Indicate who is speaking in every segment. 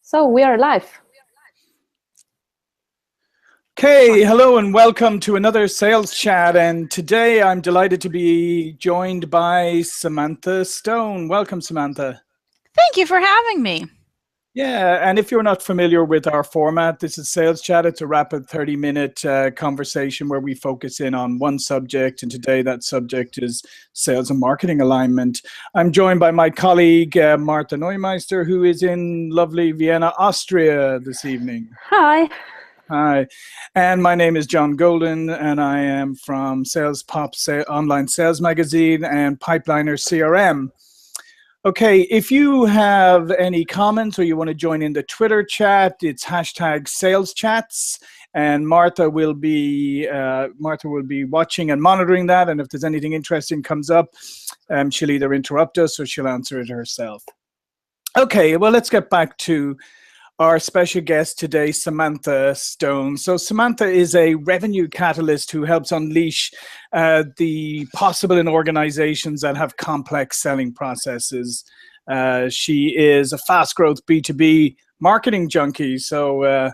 Speaker 1: So we are live.
Speaker 2: Okay, hello and welcome to another sales chat. And today I'm delighted to be joined by Samantha Stone. Welcome, Samantha.
Speaker 3: Thank you for having me.
Speaker 2: Yeah, and if you're not familiar with our format, this is Sales Chat. It's a rapid 30-minute conversation where we focus in on one subject. And today that subject is sales and marketing alignment. I'm joined by my colleague, Martha Neumeister, who is in lovely Vienna, Austria this evening.
Speaker 1: Hi.
Speaker 2: Hi, and my name is John Golden, and I am from SalesPOP online sales magazine and Pipeliner CRM. Okay, if you have any comments or you want to join in the Twitter chat, it's #SalesChats, and Martha will be watching and monitoring that. And if there's anything interesting comes up, she'll either interrupt us or she'll answer it herself. Okay, well, let's get back to our special guest today, Samantha Stone. So Samantha is a revenue catalyst who helps unleash the possible in organizations that have complex selling processes. She is a fast growth B2B marketing junkie. So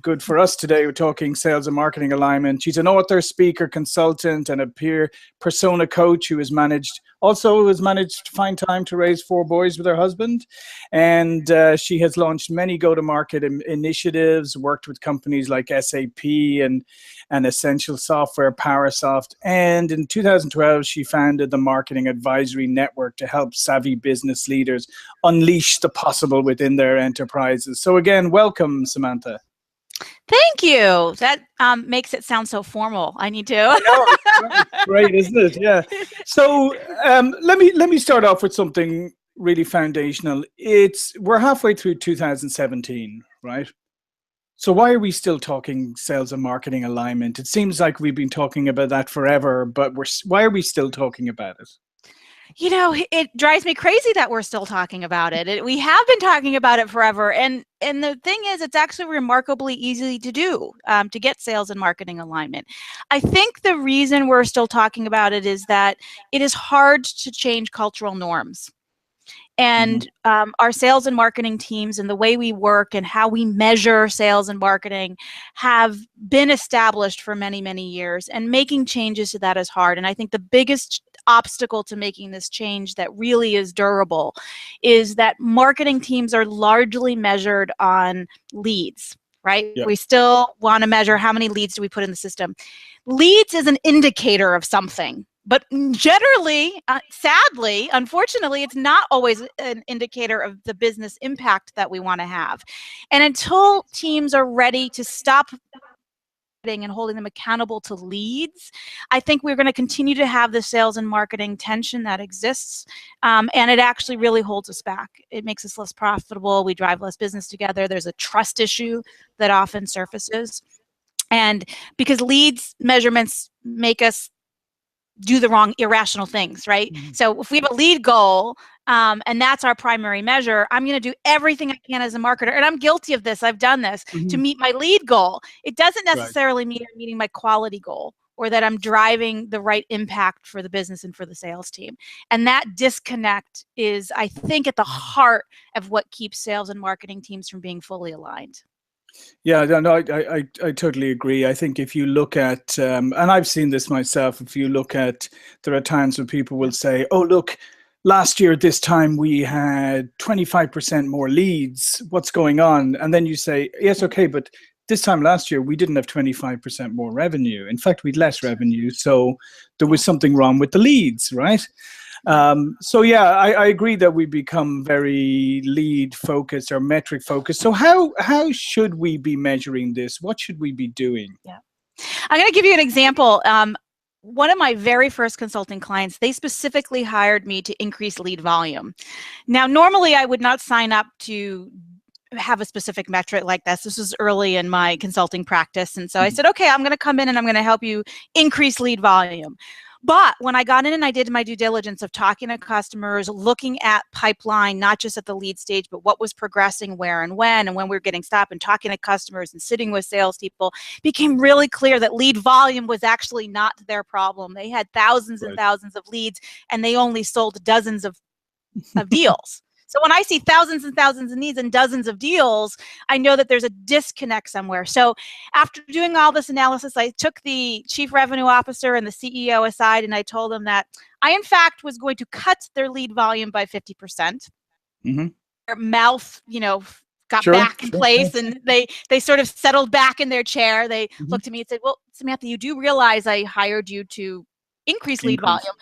Speaker 2: good for us today. We're talking sales and marketing alignment. She's an author, speaker, consultant, and a peer persona coach who has managed to find time to raise 4 boys with her husband. And she has launched many go-to-market initiatives, worked with companies like SAP and Essential Software, PowerSoft. And in 2012, she founded the Marketing Advisory Network to help savvy business leaders unleash the possible within their enterprises. So again, welcome, Samantha.
Speaker 3: Thank you. That makes it sound so formal. I need to.
Speaker 2: It's great, isn't it? Yeah. So let me start off with something really foundational. We're halfway through 2017, right? So why are we still talking sales and marketing alignment? It seems like we've been talking about that forever, but why are we still talking about it?
Speaker 3: You know, it drives me crazy that we're still talking about it. We have been talking about it forever. And the thing is, it's actually remarkably easy to do, to get sales and marketing alignment. I think the reason we're still talking about it is that it is hard to change cultural norms. And our sales and marketing teams and the way we work and how we measure sales and marketing have been established for many, many years. And making changes to that is hard. And I think the biggest obstacle to making this change that really is durable is that marketing teams are largely measured on leads, right?
Speaker 2: Yep.
Speaker 3: We still want to measure how many leads do we put in the system. Leads is an indicator of something. But generally, sadly, unfortunately, it's not always an indicator of the business impact that we want to have. And until teams are ready to stop and holding them accountable to leads, I think we're going to continue to have the sales and marketing tension that exists. And it actually really holds us back. It makes us less profitable. We drive less business together. There's a trust issue that often surfaces. And because leads measurements make us do the wrong irrational things, right? So if we have a lead goal and that's our primary measure, I'm going to do everything I can as a marketer, and I'm guilty of this, I've done this, to meet my lead goal. It doesn't necessarily mean I'm meeting my quality goal or that I'm driving the right impact for the business and for the sales team. And that disconnect is, I think, at the heart of what keeps sales and marketing teams from being fully aligned.
Speaker 2: Yeah, no, I totally agree. I think if you look at, and I've seen this myself, if you look at, there are times when people will say, oh, look, last year at this time we had 25% more leads. What's going on? And then you say, yes, okay, but this time last year we didn't have 25% more revenue. In fact, we had less revenue. So there was something wrong with the leads, right? So yeah, I agree that we become very lead focused or metric focused. So how should we be measuring this? What should we be doing?
Speaker 3: Yeah, I'm going to give you an example. One of my very first consulting clients, they specifically hired me to increase lead volume. Now, normally I would not sign up to have a specific metric like this. This was early in my consulting practice. And so I said, okay, I'm going to come in and I'm going to help you increase lead volume. But when I got in and I did my due diligence of talking to customers, looking at pipeline, not just at the lead stage, but what was progressing where and when we were getting stopped, and talking to customers and sitting with salespeople, became really clear that lead volume was actually not their problem. They had thousands and thousands of leads, and they only sold dozens of deals. So when I see thousands and thousands of needs and dozens of deals, I know that there's a disconnect somewhere. So after doing all this analysis, I took the chief revenue officer and the CEO aside, and I told them that I, in fact, was going to cut their lead volume by 50%. Their mouth, got back in place, and they sort of settled back in their chair. They looked at me and said, well, Samantha, you do realize I hired you to increase lead volume.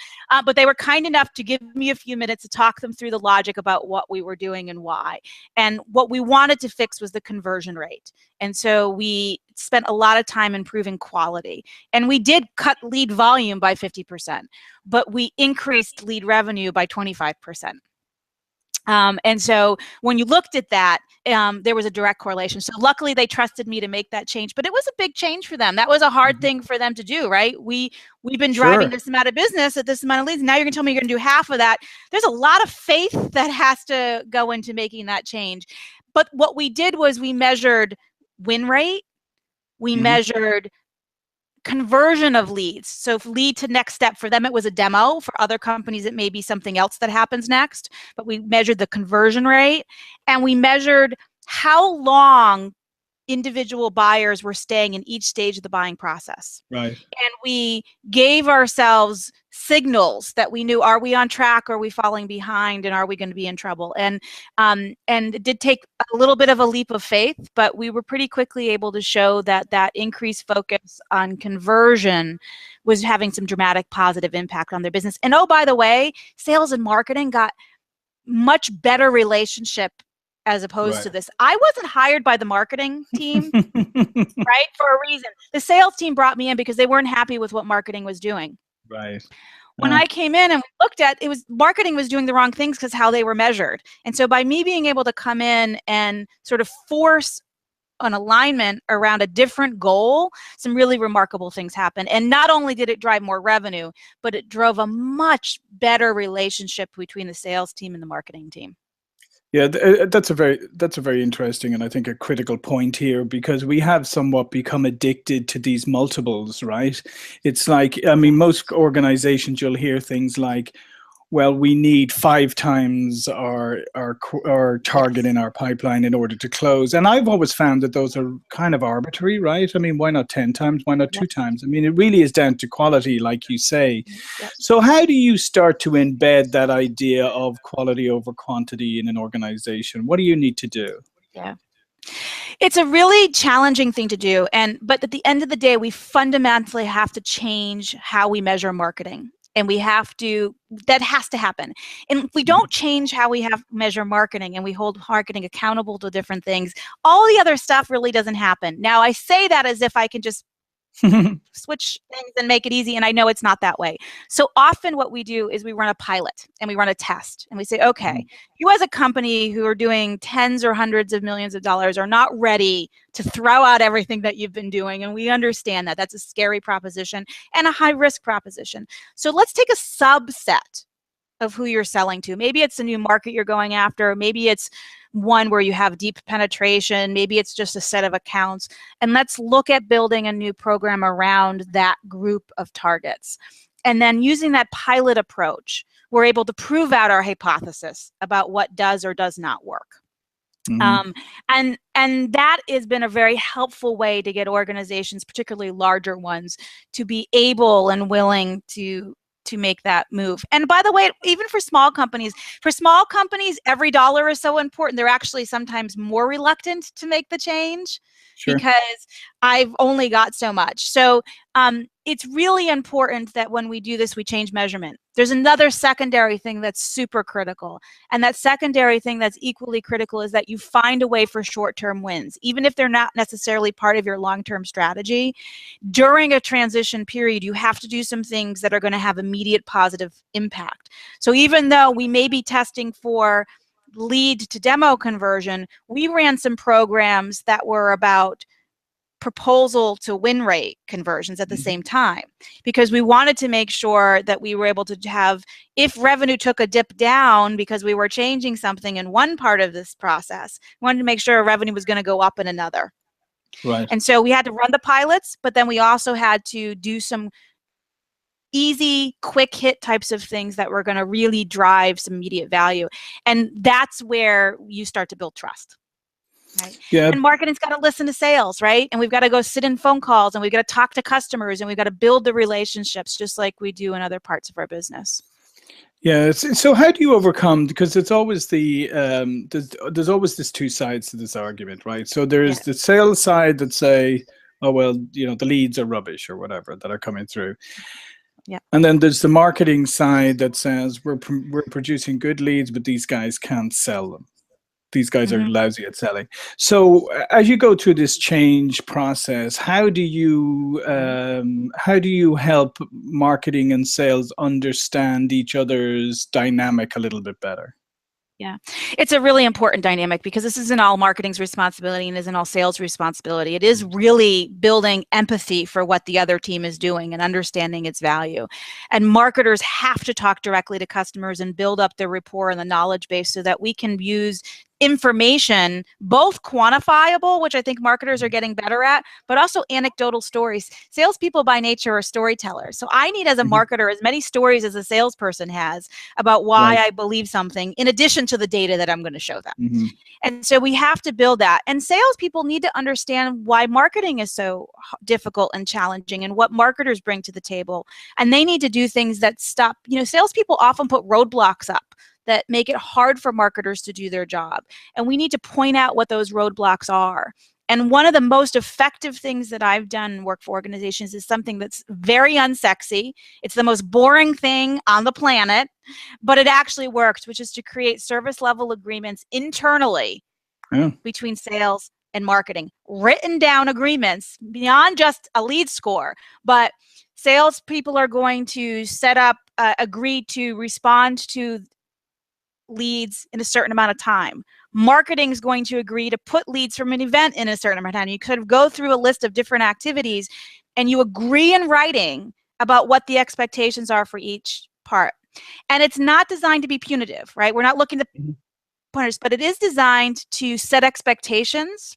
Speaker 3: But they were kind enough to give me a few minutes to talk them through the logic about what we were doing and why. And what we wanted to fix was the conversion rate. And so we spent a lot of time improving quality. And we did cut lead volume by 50%, but we increased lead revenue by 25%. And so when you looked at that, there was a direct correlation. So luckily they trusted me to make that change, but it was a big change for them. That was a hard thing for them to do, right? We've been driving this amount of business at this amount of leads. Now you're gonna tell me you're gonna do half of that. There's a lot of faith that has to go into making that change. But what we did was we measured win rate, we measured conversion of leads. So if lead to next step, for them it was a demo. For other companies it may be something else that happens next. But we measured the conversion rate, and we measured how long individual buyers were staying in each stage of the buying process.
Speaker 2: Right.
Speaker 3: And we gave ourselves signals that we knew, are we on track? Are we falling behind? And are we going to be in trouble? And it did take a little bit of a leap of faith, but we were pretty quickly able to show that that increased focus on conversion was having some dramatic positive impact on their business. And oh, by the way, sales and marketing got much better relationship as opposed to this. I wasn't hired by the marketing team, right, for a reason. The sales team brought me in because they weren't happy with what marketing was doing.
Speaker 2: Right.
Speaker 3: When I came in and we looked at it, was marketing was doing the wrong things because how they were measured. And so by me being able to come in and sort of force an alignment around a different goal, some really remarkable things happened. And not only did it drive more revenue, but it drove a much better relationship between the sales team and the marketing team.
Speaker 2: Yeah, that's a very interesting and I think a critical point here, because we have somewhat become addicted to these multiples, right? It's like, I mean, most organizations, you'll hear things like, well, we need 5 times our target in our pipeline in order to close. And I've always found that those are kind of arbitrary, right? I mean, why not 10 times? Why not 2 times? I mean, it really is down to quality, like you say. So how do you start to embed that idea of quality over quantity in an organization? What do you need to do?
Speaker 3: Yeah. It's a really challenging thing to do. But at the end of the day, we fundamentally have to change how we measure marketing. And that has to happen. And if we don't change how we measure marketing and we hold marketing accountable to different things, all the other stuff really doesn't happen. Now, I say that as if I can just switch things and make it easy, and I know it's not that way. So often what we do is we run a pilot and we run a test and we say, okay, you as a company who are doing tens or hundreds of millions of dollars are not ready to throw out everything that you've been doing, and we understand that that's a scary proposition and a high risk proposition. So let's take a subset of who you're selling to. Maybe it's a new market you're going after. Maybe it's one where you have deep penetration. Maybe it's just a set of accounts. And let's look at building a new program around that group of targets. And then using that pilot approach, we're able to prove out our hypothesis about what does or does not work. And that has been a very helpful way to get organizations, particularly larger ones, to be able and willing to make that move. And by the way, even for small companies, every dollar is so important. They're actually sometimes more reluctant to make the change because I've only got so much. So it's really important that when we do this, we change measurement. There's another secondary thing that's super critical. And that secondary thing that's equally critical is that you find a way for short-term wins, even if they're not necessarily part of your long-term strategy. During a transition period, you have to do some things that are going to have immediate positive impact. So even though we may be testing for lead to demo conversion, we ran some programs that were about proposal to win rate conversions at the same time, because we wanted to make sure that we were able to have, if revenue took a dip down because we were changing something in one part of this process, we wanted to make sure revenue was going to go up in another.
Speaker 2: Right.
Speaker 3: And so we had to run the pilots, but then we also had to do some easy, quick hit types of things that were going to really drive some immediate value. And that's where you start to build trust. Right.
Speaker 2: Yeah.
Speaker 3: And marketing's got to listen to sales, right? And we've got to go sit in phone calls, and we've got to talk to customers, and we've got to build the relationships just like we do in other parts of our business.
Speaker 2: Yeah. So how do you overcome, because it's always the there's always this two sides to this argument, right? So there's the sales side that say, oh, well, the leads are rubbish or whatever that are coming through.
Speaker 3: Yeah.
Speaker 2: And then there's the marketing side that says we're producing good leads, but these guys can't sell them. These guys are lousy at selling. So as you go through this change process, how do you help marketing and sales understand each other's dynamic a little bit better?
Speaker 3: Yeah, it's a really important dynamic, because this isn't all marketing's responsibility and isn't all sales responsibility. It is really building empathy for what the other team is doing and understanding its value. And marketers have to talk directly to customers and build up their rapport and the knowledge base so that we can use information, both quantifiable, which I think marketers are getting better at, but also anecdotal stories. Salespeople by nature are storytellers. So I need, as a marketer, as many stories as a salesperson has about why I believe something, in addition to the data that I'm going to show them. And so we have to build that. And salespeople need to understand why marketing is so difficult and challenging and what marketers bring to the table. And they need to do things that stop, salespeople often put roadblocks up that make it hard for marketers to do their job. And we need to point out what those roadblocks are. And one of the most effective things that I've done in work for organizations is something that's very unsexy. It's the most boring thing on the planet, but it actually works, which is to create service level agreements internally between sales and marketing. Written down agreements beyond just a lead score, but salespeople are going to set up, agree to respond to leads in a certain amount of time. Marketing is going to agree to put leads from an event in a certain amount of time. You could go through a list of different activities, and you agree in writing about what the expectations are for each part. And it's not designed to be punitive, right? We're not looking to punish, but it is designed to set expectations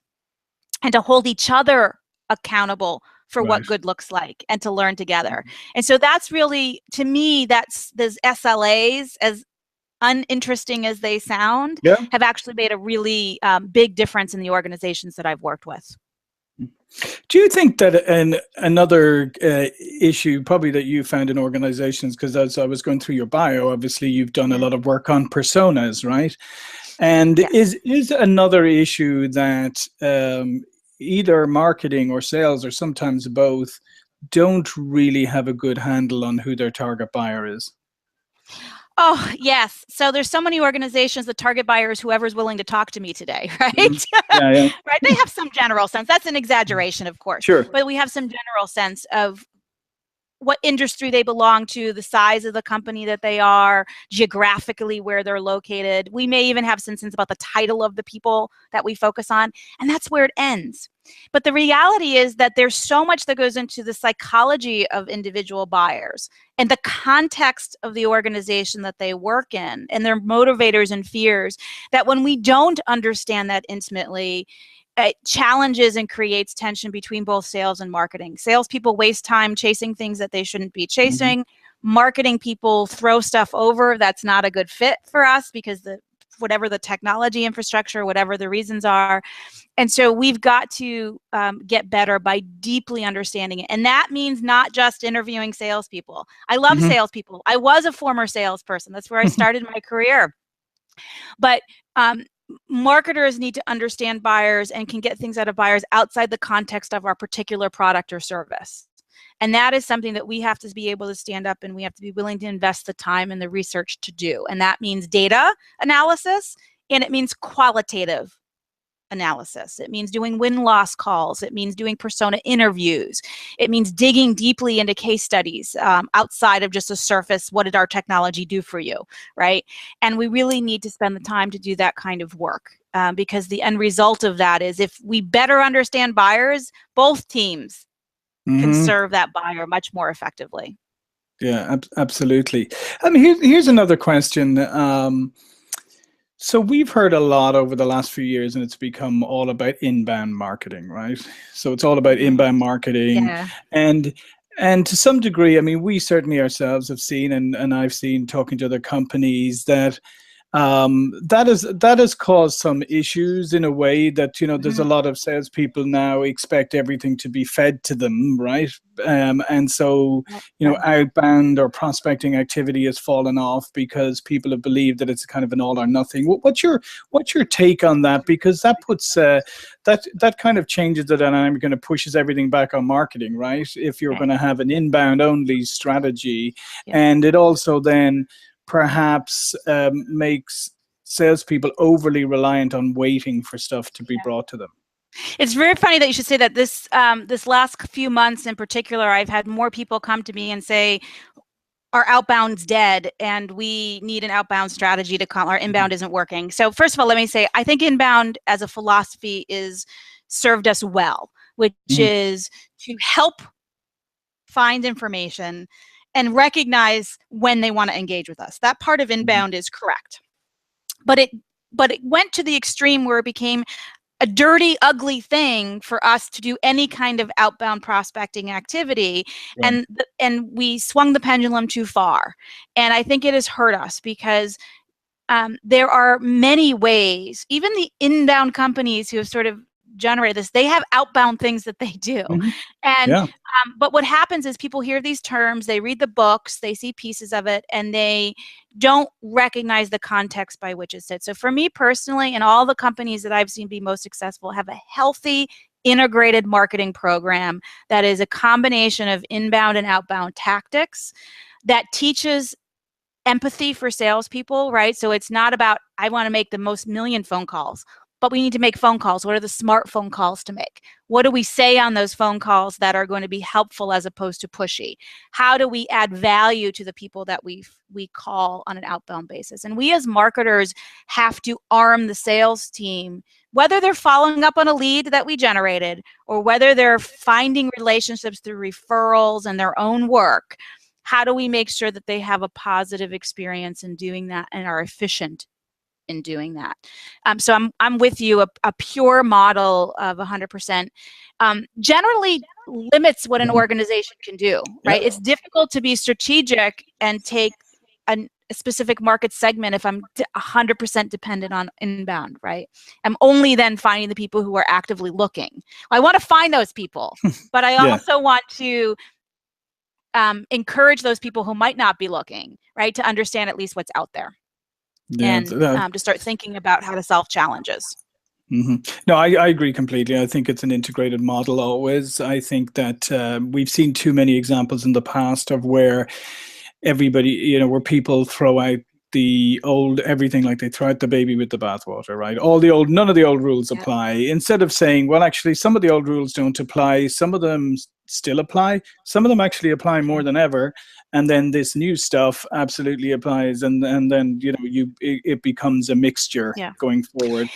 Speaker 3: and to hold each other accountable for what good looks like and to learn together. And so that's really, to me, that's those SLAs, as uninteresting as they sound, have actually made a really big difference in the organizations that I've worked with.
Speaker 2: Do you think that another issue probably that you found in organizations, because as I was going through your bio, obviously you've done a lot of work on personas, right? And is another issue that either marketing or sales, or sometimes both, don't really have a good handle on who their target buyer is?
Speaker 3: Oh, yes. So there's so many organizations that target buyers, whoever's willing to talk to me today, right? Right? They have some general sense. That's an exaggeration, of course.
Speaker 2: Sure.
Speaker 3: But we have some general sense of what industry they belong to, the size of the company that they are, geographically where they're located. We may even have some sense about the title of the people that we focus on, and that's where it ends. But the reality is that there's so much that goes into the psychology of individual buyers and the context of the organization that they work in and their motivators and fears, that when we don't understand that intimately, it challenges and creates tension between both sales and marketing. Salespeople waste time chasing things that they shouldn't be chasing. Marketing people throw stuff over that's not a good fit for us because whatever the technology infrastructure, whatever the reasons are. And so we've got to get better by deeply understanding it. And that means not just interviewing salespeople. I love salespeople. I was a former salesperson. That's where I started my career. But marketers need to understand buyers and can get things out of buyers outside the context of our particular product or service. And that is something that we have to be able to stand up, and we have to be willing to invest the time and the research to do. And that means data analysis, and it means qualitative analysis. It means doing win-loss calls. It means doing persona interviews. It means digging deeply into case studies outside of just a surface, what did our technology do for you, right? And we really need to spend the time to do that kind of work because the end result of that is if we better understand buyers, both teams can serve that buyer much more effectively.
Speaker 2: Yeah, absolutely. I mean, here's another question. So we've heard a lot over the last few years, and it's become all about inbound marketing, right? So it's all about inbound marketing. And And to some degree, I mean, we certainly ourselves have seen, and I've seen talking to other companies that that has caused some issues in a way that, you know, there's a lot of salespeople now expect everything to be fed to them, right? And so, you know, outbound or prospecting activity has fallen off because people have believed that it's kind of an all or nothing. What's your take on that? Because that puts that kind of changes the dynamic and it pushes everything back on marketing, right? If you're going to have an inbound only strategy, and it also then perhaps makes salespeople overly reliant on waiting for stuff to be brought to them.
Speaker 3: It's very funny that you should say that. This last few months in particular, I've had more people come to me and say, our outbound's dead and we need an outbound strategy to our inbound isn't working. So first of all, let me say, I think inbound as a philosophy is served us well, which is to help find information and recognize when they want to engage with us. That part of inbound is correct. But it went to the extreme where it became a dirty, ugly thing for us to do any kind of outbound prospecting activity. Right. And we swung the pendulum too far. And I think it has hurt us because there are many ways, even the inbound companies who have sort of generate this, they have outbound things that they do. And but what happens is people hear these terms, they read the books, they see pieces of it, and they don't recognize the context by which it sits. So for me personally, and all the companies that I've seen be most successful have a healthy integrated marketing program that is a combination of inbound and outbound tactics that teaches empathy for salespeople, right? So it's not about, I want to make the most million phone calls, but we need to make phone calls. What are the smart phone calls to make? What do we say on those phone calls that are going to be helpful as opposed to pushy? How do we add value to the people that we call on an outbound basis? And we as marketers have to arm the sales team, whether they're following up on a lead that we generated or whether they're finding relationships through referrals and their own work. How do we make sure that they have a positive experience in doing that and are efficient in doing that? So I'm with you. A pure model of 100% generally limits what an organization can do, right? It's difficult to be strategic and take a specific market segment if I'm 100% dependent on inbound, right? I'm only then finding the people who are actively looking. I want to find those people, but I also want to encourage those people who might not be looking, right, to understand at least what's out there. And to start thinking about how to solve challenges.
Speaker 2: No, I agree completely. I think it's an integrated model always. I think that we've seen too many examples in the past of where everybody, you know, where people throw out the old everything, like they throw out the baby with the bathwater, right? None of the old rules apply. Instead of saying, well, actually, some of the old rules don't apply. Some of them still apply. Some of them actually apply more than ever. And then this new stuff absolutely applies. And then, you know, it becomes a mixture going forward.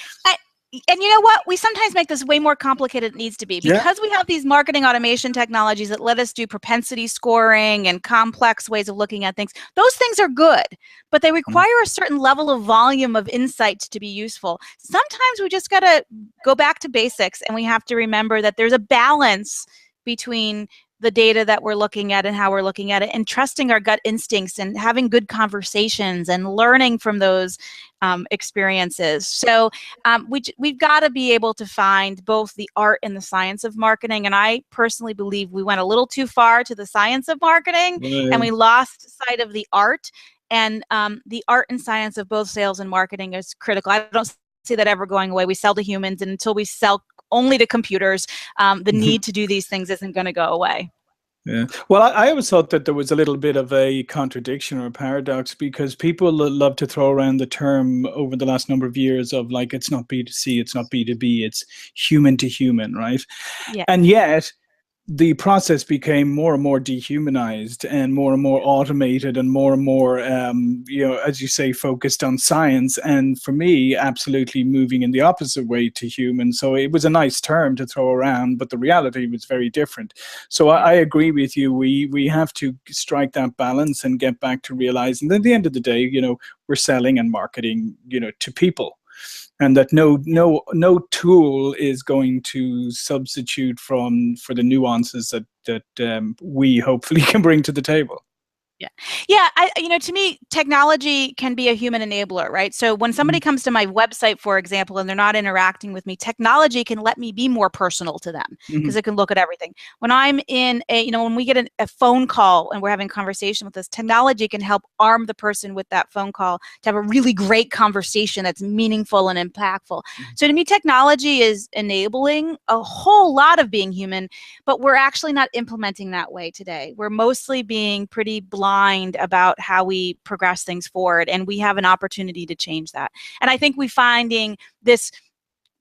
Speaker 3: And you know what? We sometimes make this way more complicated than it needs to be because we have these marketing automation technologies that let us do propensity scoring and complex ways of looking at things. Those things are good, but they require a certain level of volume of insight to be useful. Sometimes we just got to go back to basics, and we have to remember that there's a balance between the data that we're looking at and how we're looking at it, and trusting our gut instincts and having good conversations and learning from those experiences. So we've got to be able to find both the art and the science of marketing. And I personally believe we went a little too far to the science of marketing and we lost sight of the art. And the art and science of both sales and marketing is critical. I don't see that ever going away. We sell to humans, and until we sell only to computers, the need to do these things isn't going to go away.
Speaker 2: Yeah. Well, I always thought that there was a little bit of a contradiction or a paradox, because people love to throw around the term over the last number of years of like, it's not B2C, it's not B2B, it's human to human, right? Yeah. And yet the process became more and more dehumanized and more automated and more, you know, as you say, focused on science. And for me, absolutely moving in the opposite way to human. So it was a nice term to throw around, but the reality was very different. So I agree with you. We have to strike that balance and get back to realizing that at the end of the day, you know, we're selling and marketing, you know, to people. And that no tool is going to substitute for the nuances that we hopefully can bring to the table.
Speaker 3: Yeah. Yeah. To me, technology can be a human enabler, right? So when somebody comes to my website, for example, and they're not interacting with me, technology can let me be more personal to them because it can look at everything. When I'm in when we get a phone call and we're having a conversation with us, technology can help arm the person with that phone call to have a really great conversation that's meaningful and impactful. So to me, technology is enabling a whole lot of being human, but we're actually not implementing that way today. We're mostly being pretty blind about how we progress things forward, and we have an opportunity to change that. And I think we're finding this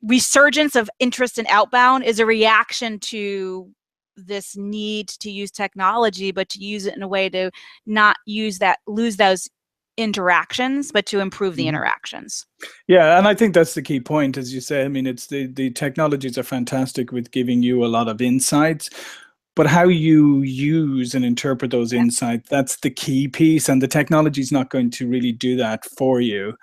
Speaker 3: resurgence of interest in outbound is a reaction to this need to use technology, but to use it in a way to not lose those interactions, but to improve the interactions.
Speaker 2: Yeah, and I think that's the key point, as you say. I mean, it's the technologies are fantastic with giving you a lot of insights, but how you use and interpret those insights, that's the key piece, and the technology is not going to really do that for you.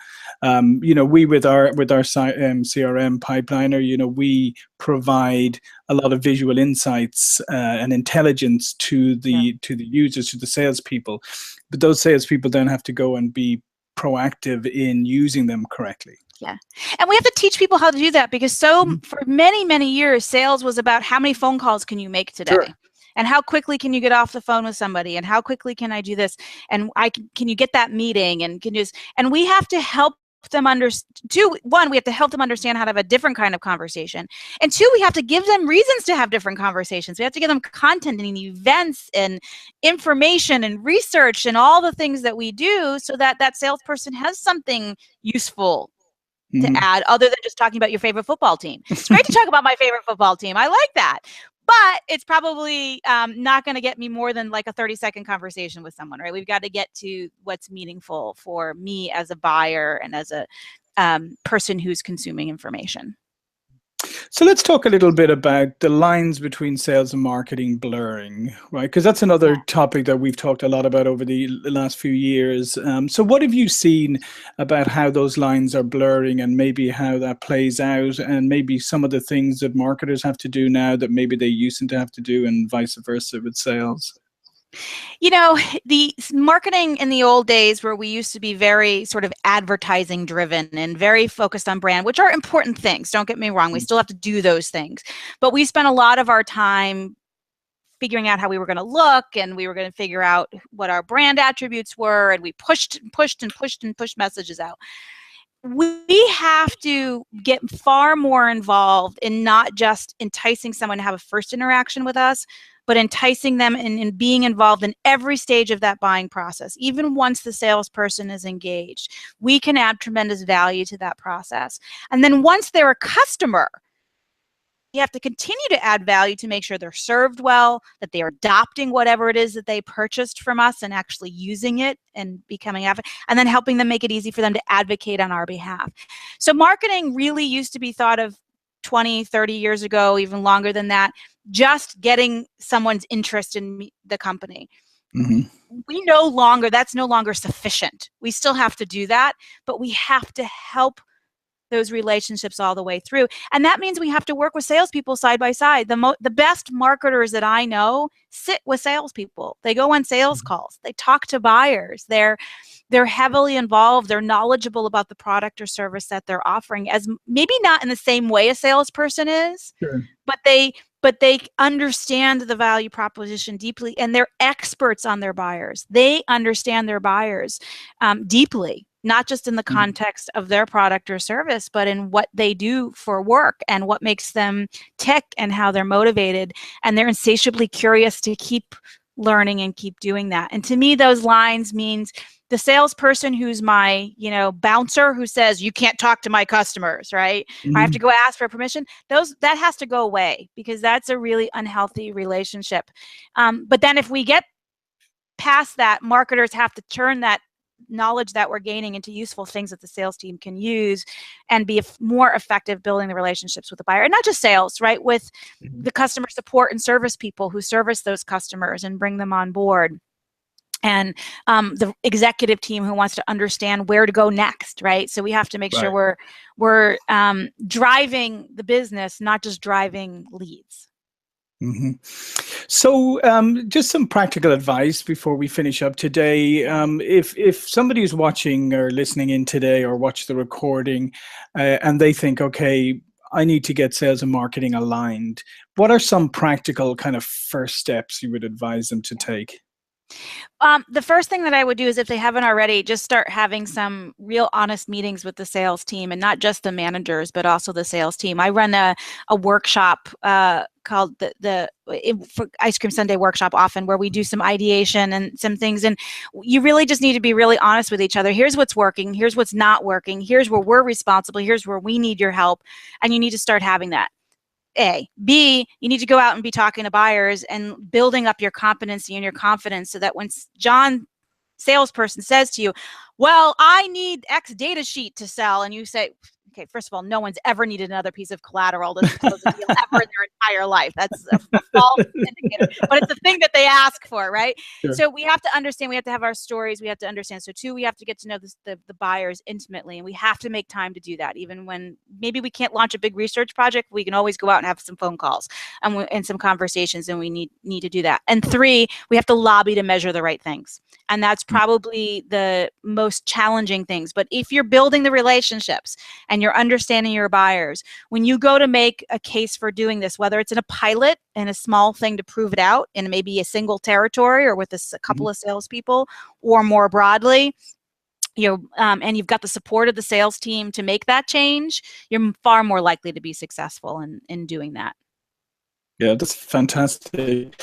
Speaker 2: We with our CRM pipeliner, we provide a lot of visual insights and intelligence to the users, to the salespeople, but those salespeople then have to go and be proactive in using them correctly.
Speaker 3: Yeah. And we have to teach people how to do that, because for many, many years, sales was about how many phone calls can you make today? Sure. And how quickly can you get off the phone with somebody? And how quickly can I do this? And can you get that meeting? And and we have to help them understand. One, we have to help them understand how to have a different kind of conversation. And two, we have to give them reasons to have different conversations. We have to give them content and events and information and research and all the things that we do, so that that salesperson has something useful to add, other than just talking about your favorite football team. It's great to talk about my favorite football team. I like that. But it's probably not going to get me more than like a 30-second conversation with someone, right? We've got to get to what's meaningful for me as a buyer and as a person who's consuming information.
Speaker 2: So let's talk a little bit about the lines between sales and marketing blurring, right? Because that's another topic that we've talked a lot about over the last few years. So what have you seen about how those lines are blurring, and maybe how that plays out, and maybe some of the things that marketers have to do now that maybe they used to have to do, and vice versa with sales?
Speaker 3: The marketing in the old days, where we used to be very sort of advertising driven and very focused on brand, which are important things, don't get me wrong, we still have to do those things, but we spent a lot of our time figuring out how we were going to look, and we were going to figure out what our brand attributes were, and we pushed messages out. We have to get far more involved in not just enticing someone to have a first interaction with us, but enticing them in being involved in every stage of that buying process. Even once the salesperson is engaged, we can add tremendous value to that process. And then once they're a customer, you have to continue to add value to make sure they're served well, that they are adopting whatever it is that they purchased from us and actually using it and becoming advocate, and then helping them make it easy for them to advocate on our behalf. So marketing really used to be thought of 20, 30 years ago, even longer than that, just getting someone's interest in the company. That's no longer sufficient. We still have to do that, but we have to help those relationships all the way through. And that means we have to work with salespeople side by side. The best marketers that I know sit with salespeople. They go on sales calls. They talk to buyers. They're heavily involved. They're knowledgeable about the product or service that they're offering, as maybe not in the same way a salesperson is, but they understand the value proposition deeply, and they're experts on their buyers. They understand their buyers deeply, not just in the context of their product or service, but in what they do for work and what makes them tick and how they're motivated. And they're insatiably curious to keep learning and keep doing that. And to me, those lines means the salesperson who's my, bouncer who says, you can't talk to my customers, right? I have to go ask for permission. That has to go away, because that's a really unhealthy relationship. But then if we get past that, marketers have to turn that knowledge that we're gaining into useful things that the sales team can use and be more effective building the relationships with the buyer. And not just sales, right? With the customer support and service people who service those customers and bring them on board. And the executive team who wants to understand where to go next, right? So we have to make sure we're driving the business, not just driving leads.
Speaker 2: Hmm. So, just some practical advice before we finish up today. If somebody is watching or listening in today or watch the recording, and they think, okay, I need to get sales and marketing aligned, what are some practical kind of first steps you would advise them to take?
Speaker 3: The first thing that I would do is, if they haven't already, just start having some real honest meetings with the sales team, and not just the managers, but also the sales team. I run a workshop called for Ice Cream Sunday workshop often, where we do some ideation and some things. And you really just need to be really honest with each other. Here's what's working. Here's what's not working. Here's where we're responsible. Here's where we need your help. And you need to start having that. A. B, you need to go out and be talking to buyers and building up your competency and your confidence, so that when John, salesperson, says to you, well, I need X data sheet to sell, and you say, okay, first of all, no one's ever needed another piece of collateral to close a deal ever in their entire life. That's a false indicator, but it's the thing that they ask for, right?
Speaker 2: Sure.
Speaker 3: So we have to understand, we have to have our stories, we have to understand. So two, we have to get to know the buyers intimately, and we have to make time to do that. Even when maybe we can't launch a big research project, we can always go out and have some phone calls and some conversations, and we need to do that. And three, we have to lobby to measure the right things. And that's probably the most challenging things. But if you're building the relationships and you're understanding your buyers, when you go to make a case for doing this, whether it's in a pilot and a small thing to prove it out in maybe a single territory or with a couple of salespeople, or more broadly, and you've got the support of the sales team to make that change, you're far more likely to be successful in doing that.
Speaker 2: Yeah, that's fantastic.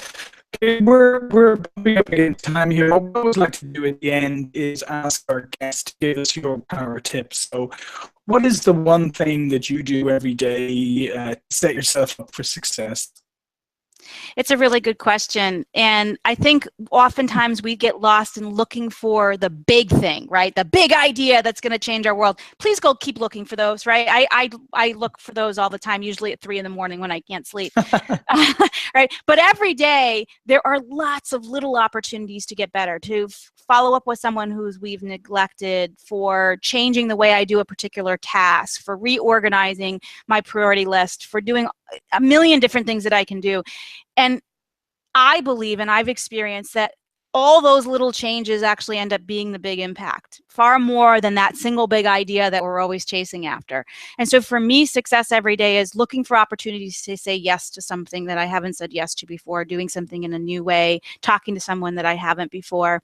Speaker 2: Okay, we're bumping up against time here. What I always like to do at the end is ask our guests to give us your power tips. So, what is the one thing that you do every day to set yourself up for success?
Speaker 3: It's a really good question. And I think oftentimes we get lost in looking for the big thing, right? The big idea that's going to change our world. Please go keep looking for those, right? I look for those all the time, usually at 3 a.m. when I can't sleep, right? But every day there are lots of little opportunities to get better, to follow up with someone we've neglected, for changing the way I do a particular task, for reorganizing my priority list, for doing a million different things that I can do. And I believe, and I've experienced, that all those little changes actually end up being the big impact, far more than that single big idea that we're always chasing after. And so for me, success every day is looking for opportunities to say yes to something that I haven't said yes to before, doing something in a new way, talking to someone that I haven't before.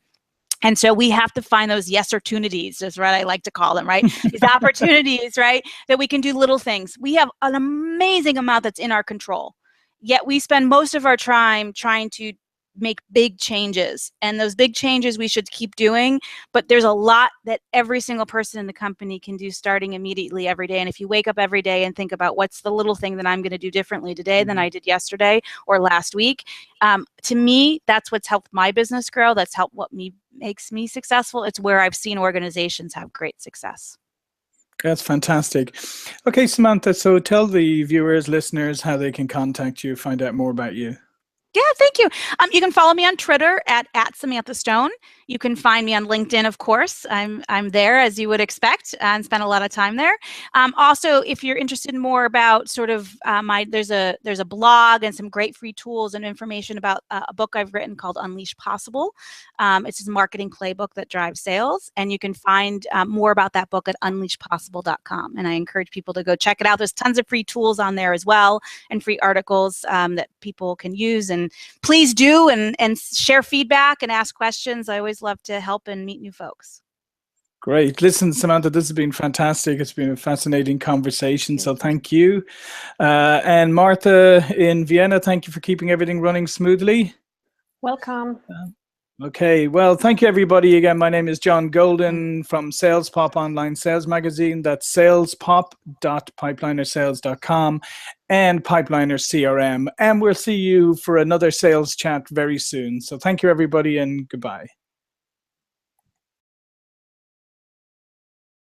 Speaker 3: And so we have to find those yes-opportunities, is what I like to call them, right? These opportunities, right, that we can do little things. We have an amazing amount that's in our control, yet we spend most of our time trying to make big changes. And those big changes we should keep doing, but there's a lot that every single person in the company can do starting immediately every day. And if you wake up every day and think about what's the little thing that I'm going to do differently today than I did yesterday or last week, to me, that's what's helped my business grow. That's helped what makes me successful. It's where I've seen organizations have great success.
Speaker 2: That's fantastic. Okay, Samantha, so tell the viewers, listeners, how they can contact you, find out more about you.
Speaker 3: Yeah, thank you. You can follow me on Twitter at Samantha Stone. You can find me on LinkedIn, of course. I'm there, as you would expect, and spend a lot of time there. Also, if you're interested in more about sort of there's a blog and some great free tools and information about a book I've written called Unleash Possible. It's a marketing playbook that drives sales, and you can find more about that book at unleashpossible.com. And I encourage people to go check it out. There's tons of free tools on there as well, and free articles that people can use. And please do and share feedback and ask questions. I always love to help and meet new folks.
Speaker 2: Great. Listen, Samantha, this has been fantastic. It's been a fascinating conversation, so thank you. And Martha in Vienna, thank you for keeping everything running smoothly.
Speaker 1: Welcome.
Speaker 2: Okay, well, thank you, everybody. Again, my name is John Golden from SalesPOP Online Sales Magazine. That's salespop.pipelinersales.com and Pipeliner CRM. And we'll see you for another sales chat very soon. So thank you, everybody, and goodbye.